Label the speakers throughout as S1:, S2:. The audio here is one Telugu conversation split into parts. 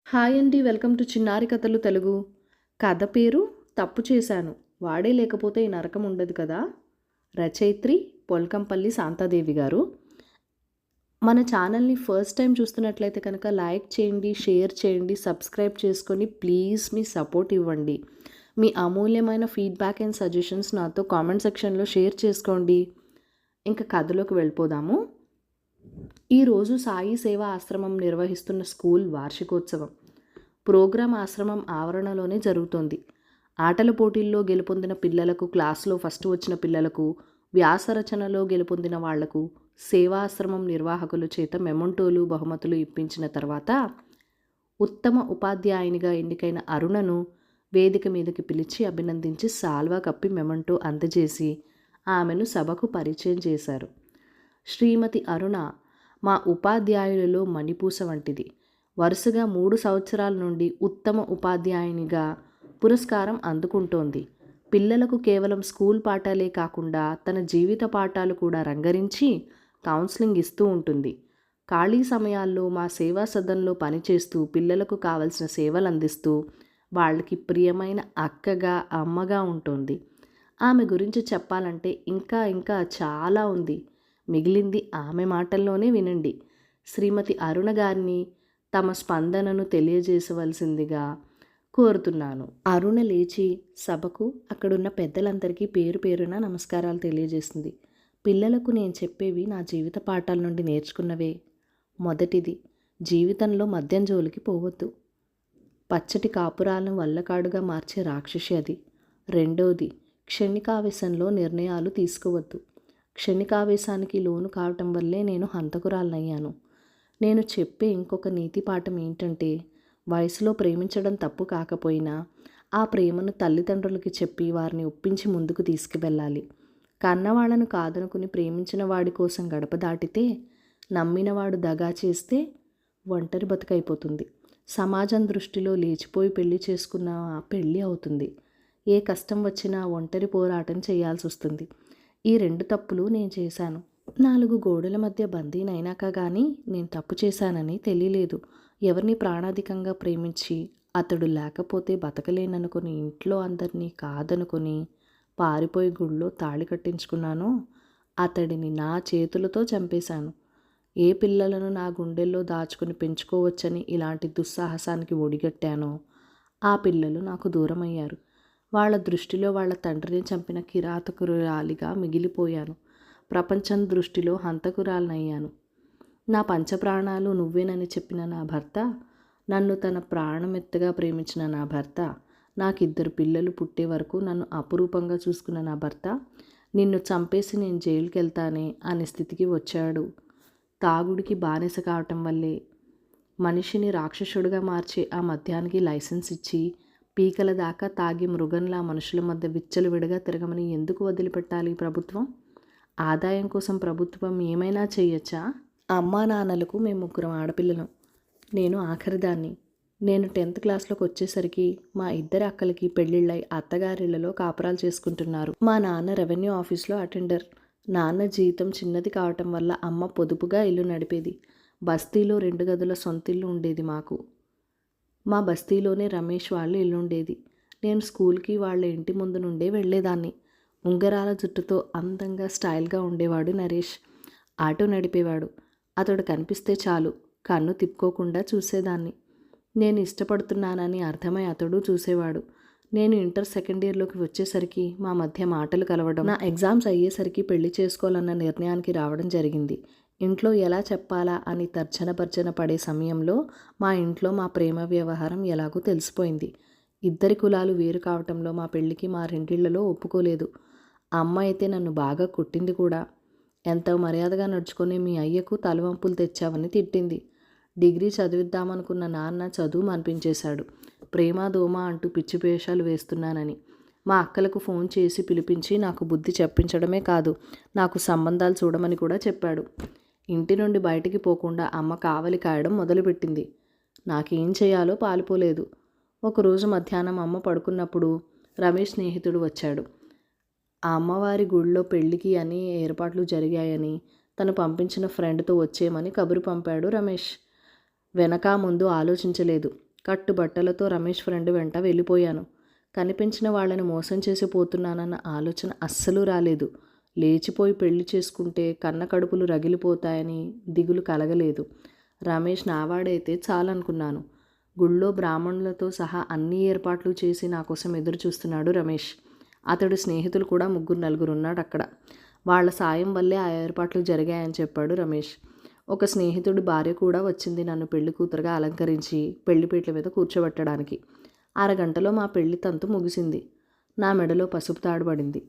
S1: హాయ్ అండి. వెల్కమ్ టు చిన్నారి కథలు తెలుగు. కథ పేరు తప్పు చేశాను. వాడే లేకపోతే ఈ నరకం ఉండదు కదా. రచయిత్రి పొల్కంపల్లి శాంతాదేవి గారు. మన ఛానల్ని ఫస్ట్ టైం చూస్తున్నట్లయితే కనుక లైక్ చేయండి, షేర్ చేయండి, సబ్స్క్రైబ్ చేసుకొని ప్లీజ్ మీ సపోర్ట్ ఇవ్వండి. మీ అమూల్యమైన ఫీడ్బ్యాక్ అండ్ సజెషన్స్ నాతో కామెంట్ సెక్షన్లో షేర్ చేసుకోండి. ఇంకా కథలోకి వెళ్ళిపోదాము. ఈరోజు సాయి సేవా ఆశ్రమం నిర్వహిస్తున్న స్కూల్ వార్షికోత్సవం. ప్రోగ్రాం ఆశ్రమం ఆవరణలోనే జరుగుతోంది. ఆటల పోటీల్లో గెలుపొందిన పిల్లలకు, క్లాసులో ఫస్ట్ వచ్చిన పిల్లలకు, వ్యాసరచనలో గెలుపొందిన వాళ్లకు సేవాశ్రమం నిర్వాహకుల చేత మెమొంటోలు, బహుమతులు ఇప్పించిన తర్వాత ఉత్తమ ఉపాధ్యాయునిగా ఎన్నికైన అరుణను వేదిక మీదకి పిలిచి అభినందించి సాల్వా కప్పి మెమొంటో అందజేసి ఆమెను సభకు పరిచయం చేశారు. శ్రీమతి అరుణ మా ఉపాధ్యాయులలో మణిపూస వంటిది. వరుసగా 3 సంవత్సరాల నుండి ఉత్తమ ఉపాధ్యాయునిగా పురస్కారం అందుకుంటోంది. పిల్లలకు కేవలం స్కూల్ పాఠాలే కాకుండా తన జీవిత పాఠాలు కూడా రంగరించి కౌన్సిలింగ్ ఇస్తూ ఉంటుంది. ఖాళీ సమయాల్లో మా సేవా సదన్లో పనిచేస్తూ పిల్లలకు కావలసిన సేవలు అందిస్తూ వాళ్ళకి ప్రియమైన అక్కగా, అమ్మగా ఉంటుంది. ఆమె గురించి చెప్పాలంటే ఇంకా ఇంకా చాలా ఉంది. మిగిలింది ఆమె మాటల్లోనే వినండి. శ్రీమతి అరుణ గారిని తమ స్పందనను తెలియజేసవలసిందిగా కోరుతున్నాను. అరుణ లేచి సభకు అక్కడున్న పెద్దలందరికీ పేరు పేరున నమస్కారాలు తెలియజేసింది. పిల్లలకు నేను చెప్పేవి నా జీవిత పాఠాల నుండి నేర్చుకున్నవే. మొదటిది, జీవితంలో మద్యం జోలికి పోవద్దు. పచ్చటి కాపురాలను వల్లకాడుగా మార్చే రాక్షసి అది. రెండోది, క్షణికావేశంలో నిర్ణయాలు తీసుకోవద్దు. క్షణికావేశానికి లోను కావటం వల్లే నేను హంతకురాలనయ్యాను. నేను చెప్పే ఇంకొక నీతి పాఠం ఏంటంటే, వయసులో ప్రేమించడం తప్పు కాకపోయినా ఆ ప్రేమను తల్లిదండ్రులకి చెప్పి వారిని ఒప్పించి ముందుకు తీసుకువెళ్ళాలి. కన్నవాళ్లను కాదనుకుని ప్రేమించిన వాడి కోసం గడప దాటితే, నమ్మినవాడు దగా చేస్తే ఒంటరి బతుకైపోతుంది. సమాజం దృష్టిలో లేచిపోయి పెళ్లి చేసుకున్న పెళ్ళి అవుతుంది. ఏ కష్టం వచ్చినా ఒంటరి పోరాటం చేయాల్సి వస్తుంది. ఈ 2 తప్పులు నేను చేశాను. 4 గోడల మధ్య బందీనైనాక కానీ నేను తప్పు చేశానని తెలియలేదు. ఎవరిని ప్రాణాధికంగా ప్రేమించి అతడు లేకపోతే బతకలేననుకుని ఇంట్లో అందరినీ కాదనుకొని పారిపోయి గుళ్ళో తాళి కట్టించుకున్నానో అతడిని నా చేతులతో చంపేశాను. ఏ పిల్లలను నా గుండెల్లో దాచుకుని పెంచుకోవచ్చని ఇలాంటి దుస్సాహసానికి ఒడిగట్టానో ఆ పిల్లలు నాకు దూరమయ్యారు. వాళ్ళ దృష్టిలో వాళ్ళ తండ్రిని చంపిన కిరాతకురాలిగా మిగిలిపోయాను. ప్రపంచం దృష్టిలో హంతకురాలనయ్యాను. నా పంచప్రాణాలు నువ్వేనని చెప్పిన నా భర్త, నన్ను తన ప్రాణమెత్తగా ప్రేమించిన నా భర్త, నాకిద్దరు పిల్లలు పుట్టే వరకు నన్ను అపురూపంగా చూసుకున్న నా భర్త, నిన్ను చంపేసి నేను జైలుకి వెళ్తానే అనే స్థితికి వచ్చాడు. తాగుడికి బానిస కావటం వల్లే మనిషిని రాక్షసుడిగా మార్చే ఆ మద్యానికి లైసెన్స్ ఇచ్చి పీకల దాకా తాగి మృగంలా మనుషుల మధ్య విచ్చలవిడిగా తిరగమని ఎందుకు వదిలిపెట్టాలి ప్రభుత్వం? ఆదాయం కోసం ప్రభుత్వం ఏమైనా చేయొచ్చా? అమ్మా నాన్నలకు మేము 3 ఆడపిల్లలం. నేను ఆఖరిదాన్ని. నేను 10th క్లాస్లోకి వచ్చేసరికి మా 2 అక్కలకి పెళ్ళిళ్ళై అత్తగారిళ్లలో కాపురాలు చేసుకుంటున్నారు. మా నాన్న రెవెన్యూ ఆఫీస్లో అటెండర్. నాన్న జీతం చిన్నది కావటం వల్ల అమ్మ పొదుపుగా ఇల్లు నడిపేది. బస్తీలో 2 గదుల సొంతిల్లు ఉండేది మాకు. మా బస్తీలోనే రమేష్ వాళ్ళ ఇల్లుండేది. నేను స్కూల్కి వాళ్ళ ఇంటి ముందు నుండే వెళ్ళేదాన్ని. ఉంగరాల జుట్టుతో అందంగా స్టైల్గా ఉండేవాడు నరేష్. ఆటో నడిపేవాడు. అతడు కనిపిస్తే చాలు కన్ను తిప్పుకోకుండా చూసేదాన్ని. నేను ఇష్టపడుతున్నానని అర్థమై అతడు చూసేవాడు. నేను ఇంటర్ సెకండ్ ఇయర్లోకి వచ్చేసరికి మా మధ్య మాటలు కలవడం, నా ఎగ్జామ్స్ అయ్యేసరికి పెళ్లి చేసుకోవాలన్న నిర్ణయానికి రావడం జరిగింది. ఇంట్లో ఎలా చెప్పాలా అని తర్జన పడే సమయంలో మా ఇంట్లో మా ప్రేమ వ్యవహారం ఎలాగో తెలిసిపోయింది. 2 కులాలు వేరు కావటంలో మా పెళ్ళికి మా రెండిళ్లలో ఒప్పుకోలేదు. అమ్మ అయితే నన్ను బాగా కొట్టింది కూడా. ఎంత మర్యాదగా నడుచుకొని మీ అయ్యకు తలవంపులు తెచ్చావని తిట్టింది. డిగ్రీ చదివిద్దామనుకున్న నాన్న చదువు అనిపించేశాడు. ప్రేమ దోమ అంటూ పిచ్చి వేషాలు వేస్తున్నానని మా అక్కలకు ఫోన్ చేసి పిలిపించి నాకు బుద్ధి చెప్పించడమే కాదు, నాకు సంబంధాలు చూడమని కూడా చెప్పాడు. ఇంటి నుండి బయటికి పోకుండా అమ్మ కావలి కాయడం మొదలుపెట్టింది. నాకేం చేయాలో పాలుపోలేదు. ఒకరోజు మధ్యాహ్నం అమ్మ పడుకున్నప్పుడు రమేష్ స్నేహితుడు వచ్చాడు. ఆ అమ్మవారి గుడిలో పెళ్ళికి అని ఏర్పాట్లు జరిగాయని తను పంపించిన ఫ్రెండ్తో వచ్చేయమని కబురు పంపాడు రమేష్. వెనక ముందు ఆలోచించలేదు. కట్టుబట్టలతో రమేష్ ఫ్రెండ్ వెంట వెళ్ళిపోయాను. కనిపించిన వాళ్ళని మోసం చేసి పోతున్నానన్న ఆలోచన అస్సలు రాలేదు. లేచిపోయి పెళ్లి చేసుకుంటే కన్న కడుపులు రగిలిపోతాయని దిగులు కలగలేదు. రమేష్ నావాడైతే చాలనుకున్నాను. గుళ్ళో బ్రాహ్మణులతో సహా అన్ని ఏర్పాట్లు చేసి నా కోసం ఎదురు చూస్తున్నాడు రమేష్. అతడు స్నేహితులు కూడా 3-4 ఉన్నాడు అక్కడ. వాళ్ళ సాయం వల్లే ఆ ఏర్పాట్లు జరిగాయని చెప్పాడు రమేష్. ఒక స్నేహితుడి భార్య కూడా వచ్చింది నన్ను పెళ్లి కూతురుగా అలంకరించి పెళ్లిపీటల మీద కూర్చోబెట్టడానికి. అరగంటలో మా పెళ్లి తంతు ముగిసింది. నా మెడలో పసుపు తాడు పడింది.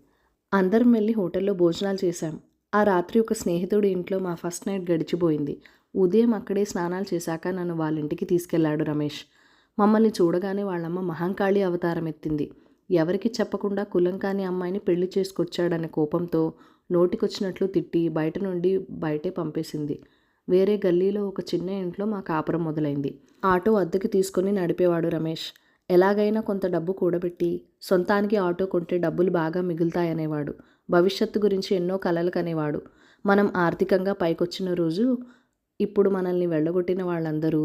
S1: అందరం వెళ్ళి హోటల్లో భోజనాలు చేశాం. ఆ రాత్రి ఒక స్నేహితుడి ఇంట్లో మా ఫస్ట్ నైట్ గడిచిపోయింది. ఉదయం అక్కడే స్నానాలు చేశాక నన్ను వాళ్ళ ఇంటికి తీసుకెళ్లాడు రమేష్. మమ్మల్ని చూడగానే వాళ్ళమ్మ మహంకాళి అవతారం ఎత్తింది. ఎవరికి చెప్పకుండా కులం కాని అమ్మాయిని పెళ్లి చేసుకొచ్చాడనే కోపంతో నోటికొచ్చినట్లు తిట్టి బయట నుండి బయటే పంపేసింది. వేరే గల్లీలో ఒక చిన్న ఇంట్లో మా కాపురం మొదలైంది. ఆటో అద్దెకి తీసుకుని నడిపేవాడు రమేష్. ఎలాగైనా కొంత డబ్బు కూడబెట్టి సొంతానికి ఆటో కొంటే డబ్బులు బాగా మిగులుతాయనేవాడు. భవిష్యత్తు గురించి ఎన్నో కలలు కనేవాడు. మనం ఆర్థికంగా పైకొచ్చిన రోజు ఇప్పుడు మనల్ని వెళ్ళగొట్టిన వాళ్ళందరూ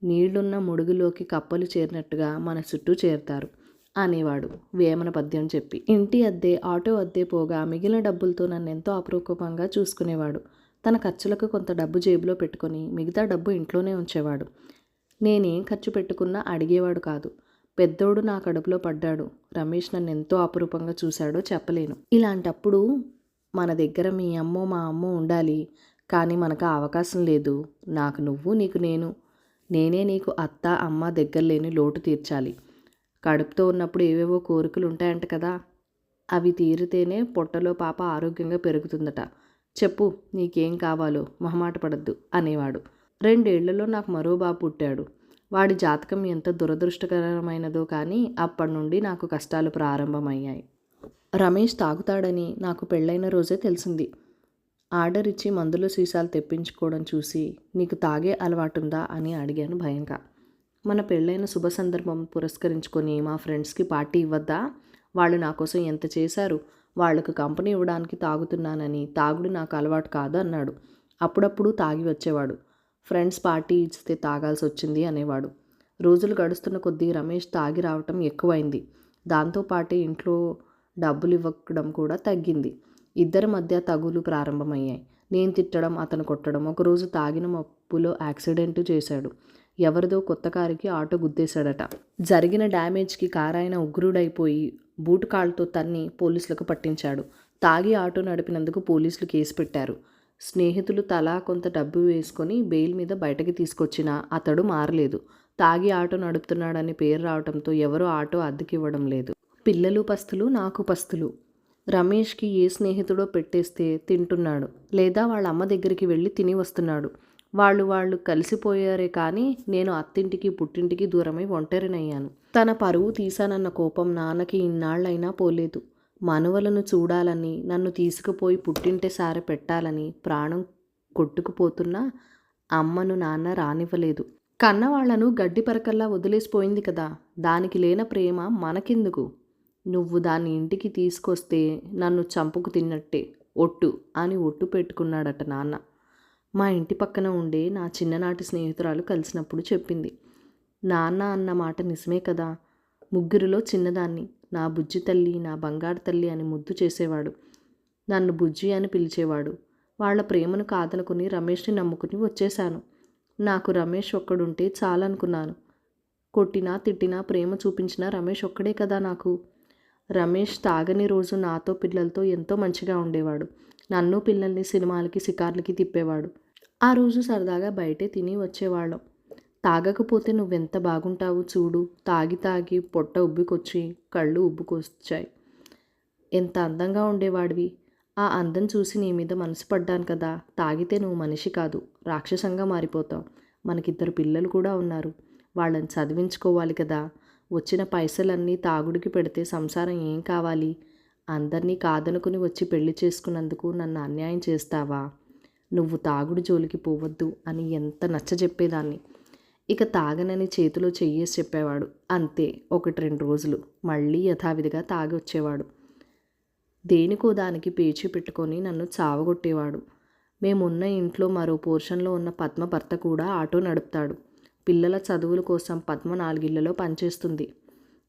S1: నీళ్లున్న ముడుగులోకి కప్పలు చేరినట్టుగా మన చుట్టూ చేరుతారు అనేవాడు వేమన పద్యం చెప్పి. ఇంటి అద్దె, ఆటో అద్దె పోగా మిగిలిన డబ్బులతో నన్ను ఎంతో అపురూపంగా చూసుకునేవాడు. తన ఖర్చులకు కొంత డబ్బు జేబులో పెట్టుకొని మిగతా డబ్బు ఇంట్లోనే ఉంచేవాడు. నేనేం ఖర్చు పెట్టుకున్నా అడిగేవాడు కాదు. పెద్దోడు నా కడుపులో పడ్డాడు. రమేష్ నన్ను ఎంతో అపురూపంగా చూశాడో చెప్పలేను. ఇలాంటప్పుడు మన దగ్గర మీ అమ్మో మా అమ్మో ఉండాలి, కానీ మనకు ఆ అవకాశం లేదు. నాకు నువ్వు, నీకు నేను, నేనే నీకు అత్త అమ్మ, దగ్గర లేని లోటు తీర్చాలి. కడుపుతో ఉన్నప్పుడు ఏవేవో కోరికలు ఉంటాయంట కదా, అవి తీరితేనే పొట్టలో పాప ఆరోగ్యంగా పెరుగుతుందట. చెప్పు నీకేం కావాలో, మొహమాట పడద్దు అనేవాడు. 2 ఏళ్లలో నాకు మరో బాబు పుట్టాడు. వాడి జాతకం ఎంత దురదృష్టకరమైనదో కానీ అప్పటి నుండి నాకు కష్టాలు ప్రారంభమయ్యాయి. రమేష్ తాగుతాడని నాకు పెళ్ళైన రోజే తెలిసింది. ఆర్డర్ ఇచ్చి మందుల సీసాలు తెప్పించుకోవడం చూసి నీకు తాగే అలవాటుందా అని అడిగాను భయంగా. మన పెళ్ళైన శుభ సందర్భం పురస్కరించుకొని మా ఫ్రెండ్స్కి పార్టీ ఇవ్వద్దా? వాళ్ళు నా కోసం ఎంత చేశారు, వాళ్లకు కంపెనీ ఇవ్వడానికి తాగుతున్నానని. తాగుడు నాకు అలవాటు కాదు అన్నాడు. అప్పుడప్పుడు తాగి వచ్చేవాడు. ఫ్రెండ్స్ పార్టీ ఇస్తే తాగాల్సి వచ్చింది అనేవాడు. రోజులు గడుస్తున్న కొద్దీ రమేష్ తాగి రావటం ఎక్కువైంది. దాంతోపాటే ఇంట్లో డబ్బులు ఇవ్వడం కూడా తగ్గింది. ఇద్దరి మధ్య తగులు ప్రారంభమయ్యాయి. నేను తిట్టడం, అతను కొట్టడం. ఒకరోజు తాగిన మప్పులో యాక్సిడెంట్ చేశాడు. ఎవరిదో కొత్త కారుకి ఆటో గుద్దేశాడట. జరిగిన డ్యామేజ్కి కారాయన ఉగ్రుడైపోయి బూటు కాళ్ళతో తన్ని పోలీసులకు పట్టించాడు. తాగి ఆటో నడిపినందుకు పోలీసులు కేసు పెట్టారు. స్నేహితులు తలా కొంత డబ్బు వేసుకొని బెయిల్ మీద బయటకి తీసుకొచ్చినా అతడు మారలేదు. తాగి ఆటో నడుపుతున్నాడని పేరు రావడంతో ఎవరూ ఆటో అద్దెకివ్వడం లేదు. పిల్లలు పస్తులు, నాకు పస్తులు. రమేష్కి ఏ స్నేహితుడో పెట్టేస్తే తింటున్నాడు, లేదా వాళ్ళ అమ్మ దగ్గరికి వెళ్ళి తిని వస్తున్నాడు. వాళ్ళు కలిసిపోయారే కానీ నేను అత్తింటికి పుట్టింటికి దూరమై ఒంటరినయ్యాను. తన పరువు తీశానన్న కోపం నాన్నకి ఇన్నాళ్లైనా పోలేదు. మనువలను చూడాలని, నన్ను తీసుకుపోయి పుట్టింటి సారె పెట్టాలని ప్రాణం కొట్టుకుపోతున్నా అమ్మను నాన్న రానివ్వలేదు. కన్నవాళ్లను గడ్డి పరకల్లా వదిలేసిపోయింది కదా, దానికి లేన ప్రేమ మనకెందుకు? నువ్వు దాన్ని ఇంటికి తీసుకొస్తే నన్ను చంపుకు తిన్నట్టే, ఒట్టు అని ఒట్టు పెట్టుకున్నాడట నాన్న. మా ఇంటి పక్కన ఉండే నా చిన్ననాటి స్నేహితురాలు కలిసినప్పుడు చెప్పింది. నాన్న అన్న మాట నిజమే కదా. ముగ్గురిలో చిన్నదాన్ని. నా బుజ్జి తల్లి, నా బంగారు తల్లి అని ముద్దు చేసేవాడు. నన్ను బుజ్జి అని పిలిచేవాడు. వాళ్ళ ప్రేమను కాదనుకుని రమేష్ని నమ్ముకుని వచ్చేశాను. నాకు రమేష్ ఒక్కడుంటే చాలనుకున్నాను. కొట్టినా తిట్టినా ప్రేమ చూపించినా రమేష్ ఒక్కడే కదా నాకు. రమేష్ తాగని రోజు నాతో పిల్లలతో ఎంతో మంచిగా ఉండేవాడు. నన్ను పిల్లల్ని సినిమాలకి షికార్లకి తిప్పేవాడు. ఆ రోజు సరదాగా బయటే తిని వచ్చేవాళ్ళం. తాగకపోతే నువ్వెంత బాగుంటావు చూడు. తాగి తాగి పొట్ట ఉబ్బికొచ్చి కళ్ళు ఉబ్బుకొచ్చాయి. ఎంత అందంగా ఉండేవాడివి. ఆ అందం చూసి నీ మీద మనసు పడ్డాను కదా. తాగితే నువ్వు మనిషి కాదు, రాక్షసంగా మారిపోతావు. మనకిద్దరు పిల్లలు కూడా ఉన్నారు. వాళ్ళని చదివించుకోవాలి కదా. వచ్చిన పైసలన్నీ తాగుడికి పెడితే సంసారం ఏం కావాలి? అందరినీ కాదనుకుని వచ్చి పెళ్లి చేసుకున్నందుకు నన్ను అన్యాయం చేస్తావా? నువ్వు తాగుడు జోలికి పోవద్దు అని ఎంత నచ్చజెప్పేదాన్ని. ఇక తాగనని చేతిలో చెయ్యేసి చెప్పేవాడు. అంతే, 1-2 రోజులు మళ్ళీ యథావిధిగా తాగి వచ్చేవాడు. దేనికో దానికి పేచీ పెట్టుకొని నన్ను చావగొట్టేవాడు. మేమున్న ఇంట్లో మరో పోర్షన్లో ఉన్న పద్మ భర్త కూడా ఆటో నడుపుతాడు. పిల్లల చదువుల కోసం పద్మ 4 ఇళ్లలో పనిచేస్తుంది.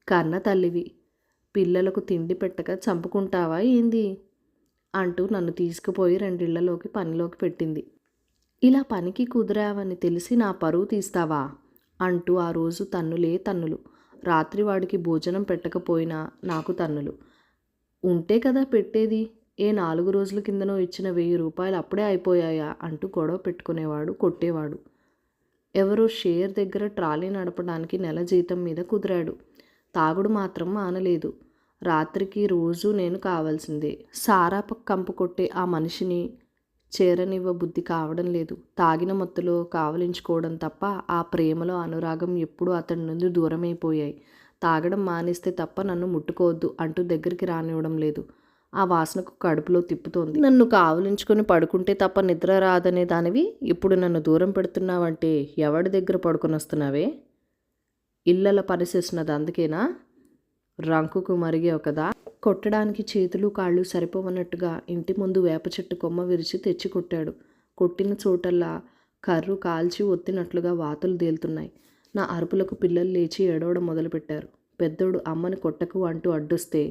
S1: కన్న తల్లివి, పిల్లలకు తిండి పెట్టక చంపుకుంటావా ఏంది అంటూ నన్ను తీసుకుపోయి 2 ఇళ్లలోకి పనిలోకి పెట్టింది. ఇలా పనికి కుదిరావని తెలిసి నా పరువు తీస్తావా అంటూ ఆ రోజు తన్నులే తన్నులు. రాత్రి వాడికి భోజనం పెట్టకపోయినా నాకు తన్నులు. ఉంటే కదా పెట్టేది, ఏ 4 రోజుల కిందనో ఇచ్చిన 1000 రూపాయలు అప్పుడే అయిపోయాయా అంటూ గొడవ పెట్టుకునేవాడు, కొట్టేవాడు. ఎవరో షేర్ దగ్గర ట్రాలీ నడపడానికి నెల జీతం మీద కుదిరాడు. తాగుడు మాత్రం మానలేదు. రాత్రికి రోజు నేను కావాల్సిందే. సారా కంపు కొట్టే ఆ మనిషిని చేరనివ్వ బుద్ధి కావడం లేదు. తాగిన మత్తులో కావలించుకోవడం తప్ప ఆ ప్రేమలో అనురాగం ఎప్పుడూ అతడి నుండి దూరమైపోయాయి. తాగడం మానేస్తే తప్ప నన్ను ముట్టుకోవద్దు అంటూ దగ్గరికి రానివ్వడం లేదు. ఆ వాసనకు కడుపులో తిప్పుతోంది. నన్ను కావలించుకొని పడుకుంటే తప్ప నిద్ర రాదనే దానివి ఇప్పుడు నన్ను దూరం పెడుతున్నావంటే ఎవడి దగ్గర పడుకొని వస్తున్నావే? ఇళ్ళల పరిసేసినది అందుకేనా? రంకుకు మరిగావు కదా. కొట్టడానికి చేతులు కాళ్ళు సరిపోవన్నట్టుగా ఇంటి ముందు వేప చెట్టు కొమ్మ విరిచి తెచ్చి కొట్టాడు. కొట్టిన చోటల్లా కర్రు కాల్చి ఒత్తినట్లుగా వాతులు తేలుతున్నాయి. నా అరుపులకు పిల్లలు లేచి ఏడవడం మొదలుపెట్టారు. పెద్దోడు అమ్మని కొట్టకు అంటూ అడ్డొస్తే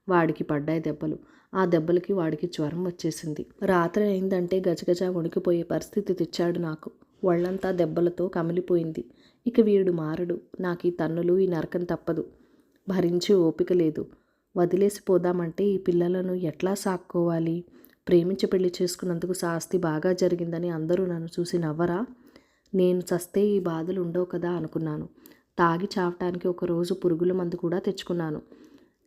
S1: వాడికి పడ్డాయి దెబ్బలు. ఆ దెబ్బలకి వాడికి జ్వరం వచ్చేసింది. రాత్రి అయిందంటే గజగజ వణికిపోయే పరిస్థితి తెచ్చాడు నాకు. ఒళ్ళంతా దెబ్బలతో కమిలిపోయింది. ఇక వీడు మారడు. నాకు ఈ తన్నులు, ఈ నరకం తప్పదు. భరించి ఓపిక లేదు. వదిలేసిపోదామంటే ఈ పిల్లలను ఎట్లా సాక్కోవాలి? ప్రేమించి పెళ్లి చేసుకున్నందుకు శాస్తి బాగా జరిగిందని అందరూ నన్ను చూసి నవ్వరా? నేను చస్తే ఈ బాధలు ఉండవు కదా అనుకున్నాను. తాగి చావటానికి ఒకరోజు పురుగుల మందు కూడా తెచ్చుకున్నాను.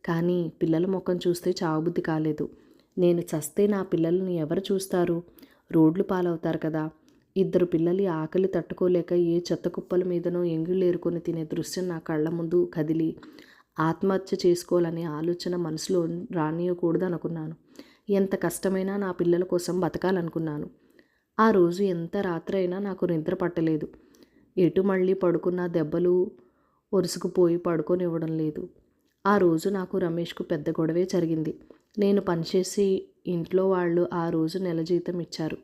S1: కానీ పిల్లల ముఖం చూస్తే చావబుద్ధి కాలేదు. నేను చస్తే నా పిల్లల్ని ఎవరు చూస్తారు? రోడ్లు పాలవుతారు కదా. 2 పిల్లలు ఆకలి తట్టుకోలేక ఏ చెత్త కుప్పల మీదనో ఎంగిళ్ళు ఏరుకొని తినే దృశ్యం నా కళ్ళ ముందు కదిలి ఆత్మహత్య చేసుకోవాలనే ఆలోచన మనసులో రానియకూడదు అనుకున్నాను. ఎంత కష్టమైనా నా పిల్లల కోసం బతకాలనుకున్నాను. ఆ రోజు ఎంత రాత్రి అయినా నాకు నిద్ర పట్టలేదు. ఎటు మళ్ళీ పడుకున్న దెబ్బలు ఒరుసుకుపోయి పడుకోనివ్వడం లేదు. ఆ రోజు నాకు రమేష్కు పెద్ద గొడవే జరిగింది. నేను పనిచేసి ఇంట్లో వాళ్ళు ఆ రోజు నెల జీతం ఇచ్చారు.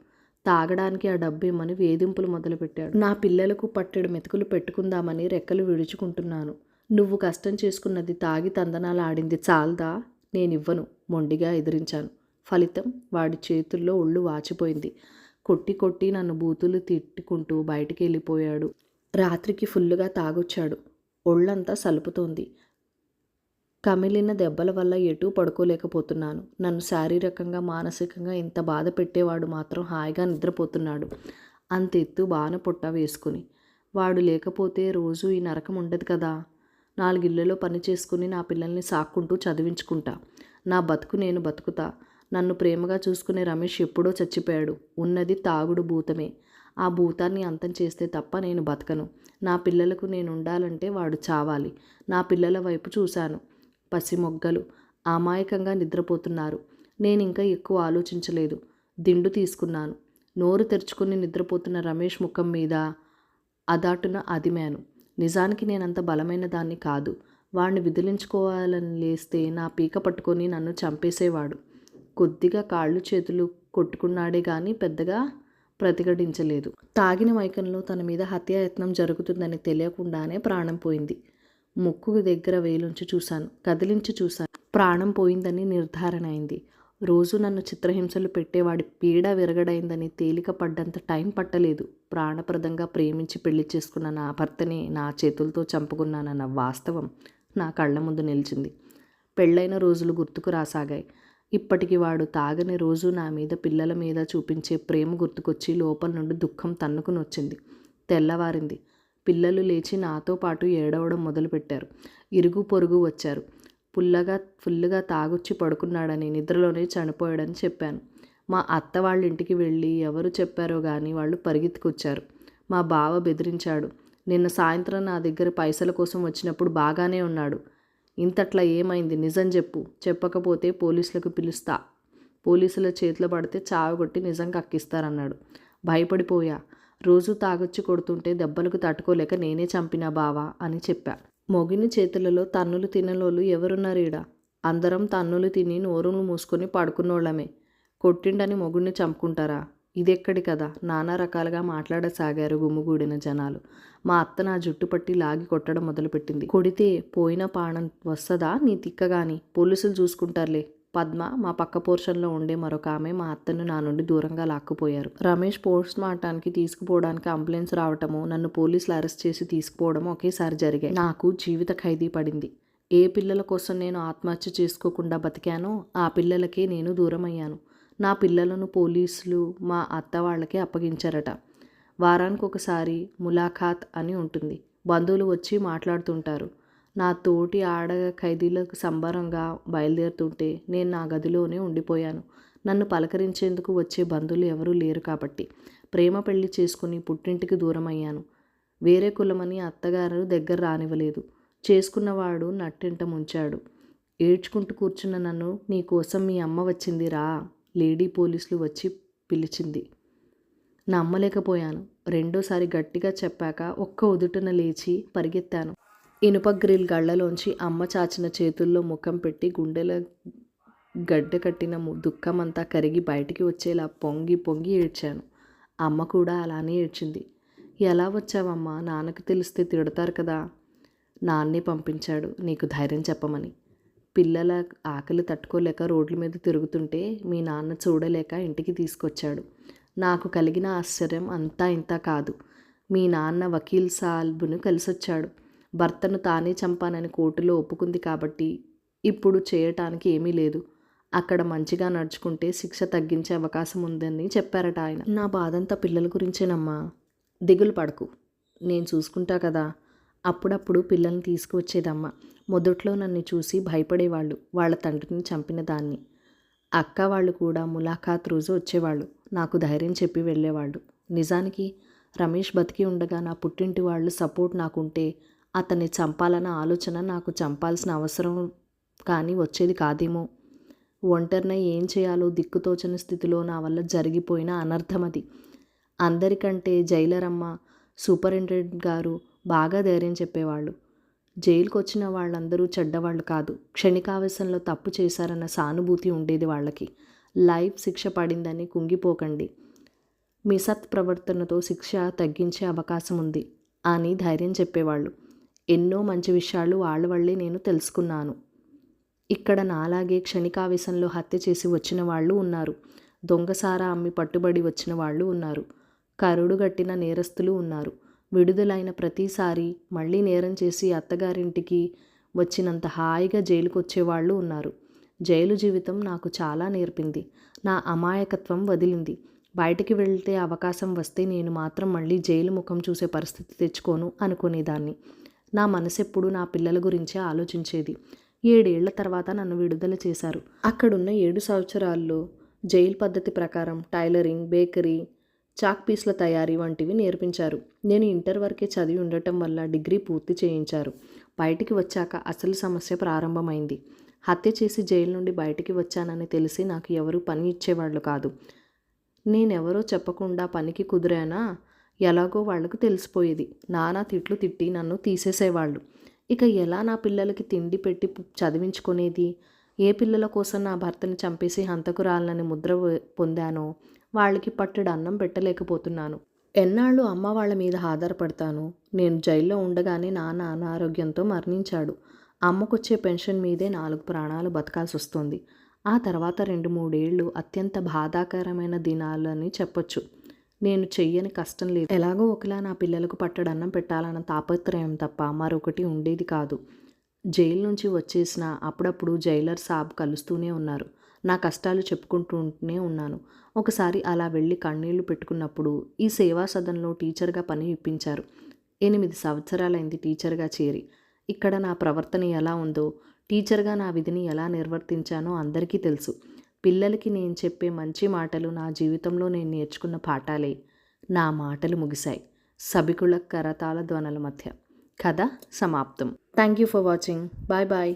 S1: తాగడానికి ఆ డబ్బు ఇమ్మని వేధింపులు మొదలుపెట్టాడు. నా పిల్లలకు పట్టెడు మెతుకులు పెట్టుకుందామని రెక్కలు విడుచుకుంటున్నాను. నువ్వు కష్టం చేసుకున్నది తాగి తందనాలు ఆడింది చాలదా? నేనివ్వను మొండిగా ఎదిరించాను. ఫలితం వాడి చేతుల్లో ఒళ్ళు వాచిపోయింది. కొట్టి కొట్టి నన్ను బూతులు తిట్టుకుంటూ బయటికి వెళ్ళిపోయాడు. రాత్రికి ఫుల్లుగా తాగొచ్చాడు. ఒళ్ళంతా సలుపుతోంది. కమిలిన దెబ్బల వల్ల ఎటూ పడుకోలేకపోతున్నాను. నన్ను శారీరకంగా మానసికంగా ఇంత బాధ పెట్టేవాడు మాత్రం హాయిగా నిద్రపోతున్నాడు. అంతెత్తు బాన పొట్ట వేసుకుని. వాడు లేకపోతే రోజు ఈ నరకం ఉండదు కదా. 4 ఇళ్లలో పని చేసుకుని నా పిల్లల్ని సాక్కుంటూ చదివించుకుంటా. నా బతుకు నేను బతుకుతా. నన్ను ప్రేమగా చూసుకునే రమేష్ ఎప్పుడో చచ్చిపోయాడు. ఉన్నది తాగుడు భూతమే. ఆ భూతాన్ని అంతం చేస్తే తప్ప నేను బతకను. నా పిల్లలకు నేను ఉండాలంటే వాడు చావాలి. నా పిల్లల వైపు చూశాను. పసిమొగ్గలు అమాయకంగా నిద్రపోతున్నారు. నేనింకా ఎక్కువ ఆలోచించలేదు. దిండు తీసుకున్నాను. నోరు తెరుచుకుని నిద్రపోతున్న రమేష్ ముఖం మీద అదాటున అదిమాను. నిజానికి నేనంత బలమైన దాన్ని కాదు. వాడిని విదిలించుకోవాలని లేస్తే నా పీక పట్టుకొని నన్ను చంపేసేవాడు. కొద్దిగా కాళ్ళు చేతులు కొట్టుకున్నాడే గాని పెద్దగా ప్రతిఘటించలేదు. తాగిన మైకంలో తన మీద హత్యాయత్నం జరుగుతుందని తెలియకుండానే ప్రాణం పోయింది. ముక్కు దగ్గర వేలుంచి చూశాను. కదిలించి చూశాను. ప్రాణం పోయిందని నిర్ధారణ అయింది. రోజు నన్ను చిత్రహింసలు పెట్టేవాడి పీడ విరగడైందని తేలిక పడ్డంత టైం పట్టలేదు. ప్రాణప్రదంగా ప్రేమించి పెళ్లి చేసుకున్న నా భర్తనే నా చేతులతో చంపుకున్నానన్న వాస్తవం నా కళ్ళ ముందు నిలిచింది. పెళ్ళైన రోజులు గుర్తుకు రాసాగాయి. ఇప్పటికి వాడు తాగని రోజు నా మీద పిల్లల మీద చూపించే ప్రేమ గుర్తుకొచ్చి లోపల నుండి దుఃఖం తన్నుకుని వచ్చింది. తెల్లవారింది. పిల్లలు లేచి నాతో పాటు ఏడవడం మొదలుపెట్టారు. ఇరుగు పొరుగు వచ్చారు. ఫుల్లుగా తాగొచ్చి పడుకున్నాడని, నిద్రలోనే చనిపోయాడని చెప్పాను. మా అత్త వాళ్ళ ఇంటికి వెళ్ళి ఎవరు చెప్పారో కానీ వాళ్ళు పరిగెత్తుకొచ్చారు. మా బావ బెదిరించాడు. నిన్న సాయంత్రం నా దగ్గర పైసల కోసం వచ్చినప్పుడు బాగానే ఉన్నాడు. ఇంతట్లా ఏమైంది? నిజం చెప్పు. చెప్పకపోతే పోలీసులకు పిలుస్తా. పోలీసుల చేతిలో పడితే చావగొట్టి నిజం కక్కిస్తారన్నాడు. భయపడిపోయా. రోజు తాగొచ్చి కొడుతుంటే దెబ్బలకు తట్టుకోలేక నేనే చంపినా బావా అని చెప్పా. మొగిని చేతులలో తన్నులు తినలోళ్ళు ఎవరున్నారీడా? అందరం తన్నులు తిని నోరును మూసుకొని పడుకున్నోళ్ళమే. కొట్టిండని మొగుడిని చంపుకుంటారా? ఇదెక్కడి కదా? నానా రకాలుగా మాట్లాడసాగారు గుమ్ముగూడిన జనాలు. మా అత్త నా జుట్టు పట్టి లాగి కొట్టడం మొదలుపెట్టింది. కొడితే పోయిన పానం వస్తుందా నీ తిక్కగాని, పోలీసులు చూసుకుంటారులే. పద్మ, మా పక్క పోర్షన్లో ఉండే మరొక ఆమె మా అత్తను నా నుండి దూరంగా లాక్కుపోయారు. రమేష్ పోస్ట్ మార్టానికి తీసుకుపోవడానికి అంబులెన్స్ రావటము, నన్ను పోలీసులు అరెస్ట్ చేసి తీసుకుపోవడము ఒకేసారి జరిగాయి. నాకు జీవిత ఖైదీ పడింది. ఏ పిల్లల కోసం నేను ఆత్మహత్య చేసుకోకుండా బతికానో ఆ పిల్లలకే నేను దూరం అయ్యాను. నా పిల్లలను పోలీసులు మా అత్త వాళ్ళకే అప్పగించారట. వారానికి ఒకసారి ములాఖాత్ అని ఉంటుంది. బంధువులు వచ్చి మాట్లాడుతుంటారు. నా తోటి ఆడ ఖైదీలకు సంబరంగా బయలుదేరుతుంటే నేను నా గదిలోనే ఉండిపోయాను. నన్ను పలకరించేందుకు వచ్చే బంధువులు ఎవరూ లేరు కాబట్టి ప్రేమ పెళ్లి చేసుకుని పుట్టింటికి దూరం అయ్యాను. వేరే కులమని అత్తగారు దగ్గర రానివ్వలేదు. చేసుకున్నవాడు నట్టింట ముంచాడు. ఏడ్చుకుంటూ కూర్చున్న నన్ను, నీ కోసం మీ అమ్మ వచ్చింది రా, లేడీ పోలీసులు వచ్చి పిలిచింది. నమ్మలేకపోయాను. రెండోసారి గట్టిగా చెప్పాక ఒక్క ఉదుటున లేచి పరిగెత్తాను. ఇనుప గ్రిల్ గళ్లలోంచి అమ్మ చాచిన చేతుల్లో ముఖం పెట్టి గుండెల గడ్డ కట్టిన దుఃఖమంతా కరిగి బయటికి వచ్చేలా పొంగి పొంగి ఏడ్చాను. అమ్మ కూడా అలానే ఏడ్చింది. ఎలా వచ్చావమ్మా, నాన్నకు తెలిస్తే తిడతారు కదా. నాన్నే పంపించాడు నీకు ధైర్యం చెప్పమని. పిల్లల ఆకలి తట్టుకోలేక రోడ్ల మీద తిరుగుతుంటే మీ నాన్న చూడలేక ఇంటికి తీసుకొచ్చాడు. నాకు కలిగిన ఆశ్చర్యం అంతా ఇంత కాదు. మీ నాన్న వకీల్ సాల్బును కలిసొచ్చాడు. భర్తను తానే చంపానని కోర్టులో ఒప్పుకుంది కాబట్టి ఇప్పుడు చేయటానికి ఏమీ లేదు. అక్కడ మంచిగా నడుచుకుంటే శిక్ష తగ్గించే అవకాశం ఉందని చెప్పారట ఆయన. నా బాధంతా పిల్లల గురించేనమ్మా. దిగులు పడకు, నేను చూసుకుంటా కదా. అప్పుడప్పుడు పిల్లల్ని తీసుకువచ్చేదమ్మ. మొదట్లో నన్ను చూసి భయపడేవాళ్ళు, వాళ్ళ తండ్రిని చంపిన దాన్ని. అక్క వాళ్ళు కూడా ములాఖాత్ రోజు వచ్చేవాళ్ళు, నాకు ధైర్యం చెప్పి వెళ్ళేవాళ్ళు. నిజానికి రమేష్ బతికి ఉండగా నా పుట్టింటి వాళ్ళు సపోర్ట్ నాకుంటే అతన్ని చంపాలన్న ఆలోచన నాకు చంపాల్సిన అవసరం కానీ వచ్చేది కాదేమో. ఒంటరినై ఏం చేయాలో దిక్కుతోచని స్థితిలో నా వల్ల జరిగిపోయిన అనర్థం అది. అందరికంటే జైలర్ అమ్మ, సూపరింటెండెంట్ గారు బాగా ధైర్యం చెప్పేవాళ్ళు. జైలుకు వచ్చిన వాళ్ళందరూ చెడ్డవాళ్ళు కాదు, క్షణికావేశంలో తప్పు చేశారన్న సానుభూతి ఉండేది వాళ్ళకి. లైఫ్ శిక్ష పడిందని కుంగిపోకండి, మీ సత్ ప్రవర్తనతో శిక్ష తగ్గించే అవకాశం ఉంది అని ధైర్యం చెప్పేవాళ్ళు. ఎన్నో మంచి విషయాలు వాళ్ళ వల్లే నేను తెలుసుకున్నాను. ఇక్కడ నాలాగే క్షణికావేశంలో హత్య చేసి వచ్చిన వాళ్ళు ఉన్నారు. దొంగసారా అమ్మి పట్టుబడి వచ్చిన వాళ్ళు ఉన్నారు. కరుడుగట్టిన నేరస్తులు ఉన్నారు. విడుదలైన ప్రతిసారి మళ్ళీ నేరం చేసి అత్తగారింటికి వచ్చినంత హాయిగా జైలుకు వచ్చేవాళ్ళు ఉన్నారు. జైలు జీవితం నాకు చాలా నేర్పింది. నా అమాయకత్వం వదిలింది. బయటికి వెళ్తే అవకాశం వస్తే నేను మాత్రం మళ్ళీ జైలు ముఖం చూసే పరిస్థితి తెచ్చుకోను అనుకునేదాన్ని. నా మనసెప్పుడు నా పిల్లల గురించే ఆలోచించేది. 7 ఏళ్ల తర్వాత నన్ను విడుదల చేశారు. అక్కడున్న 7 సంవత్సరాల్లో జైలు పద్ధతి ప్రకారం టైలరింగ్, బేకరీ, చాక్ పీస్ల తయారీ వంటివి నేర్పించారు. నేను ఇంటర్ వరకే చదివి ఉండటం వల్ల డిగ్రీ పూర్తి చేయించారు. బయటికి వచ్చాక అసలు సమస్య ప్రారంభమైంది. హత్య చేసి జైలు నుండి బయటికి వచ్చానని తెలిసి నాకు ఎవరూ పని ఇచ్చేవాళ్ళు కాదు. నేనెవరో చెప్పకుండా పనికి కుదిరానా ఎలాగో వాళ్లకు తెలిసిపోయేది. నానా తిట్లు తిట్టి నన్ను తీసేసేవాళ్ళు. ఇక ఎలా నా పిల్లలకి తిండి పెట్టి చదివించుకునేది? ఏ పిల్లల కోసం నా భర్తని చంపేసి హంతకురాలనని ముద్ర పొందానో వాళ్ళకి పట్టెడు అన్నం పెట్టలేకపోతున్నాను. ఎన్నాళ్ళు అమ్మ వాళ్ళ మీద ఆధారపడతాను? నేను జైల్లో ఉండగానే నాన్న అనారోగ్యంతో మరణించాడు. అమ్మకొచ్చే పెన్షన్ మీదే 4 ప్రాణాలు బతకాల్సి వస్తుంది. ఆ తర్వాత 2-3 ఏళ్ళు అత్యంత బాధాకరమైన దినాలని చెప్పొచ్చు. నేను చెయ్యని కష్టం లేదు. ఎలాగో ఒకలా నా పిల్లలకు పట్టడన్నం పెట్టాలన్న తాపత్రయం తప్ప మరొకటి ఉండేది కాదు. జైలు నుంచి వచ్చేసిన అప్పుడప్పుడు జైలర్ సాబ్ కలుస్తూనే ఉన్నారు. నా కష్టాలు చెప్పుకుంటూనే ఉన్నాను. ఒకసారి అలా వెళ్ళి కన్నీళ్లు పెట్టుకున్నప్పుడు ఈ సేవా సదన్లో టీచర్గా పని ఇప్పించారు. 8 సంవత్సరాలైంది టీచర్గా చేరి. ఇక్కడ నా ప్రవర్తన ఎలా ఉందో, టీచర్గా నా విధిని ఎలా నిర్వర్తించానో అందరికీ తెలుసు. పిల్లలకి నేను చెప్పే మంచి మాటలు నా జీవితంలో నేను నేర్చుకున్న పాఠాలే. నా మాటలు ముగిశాయి. సభికుల కరతాళ ధ్వనుల మధ్య. కథ సమాప్తం. Thank you for watching. Bye bye.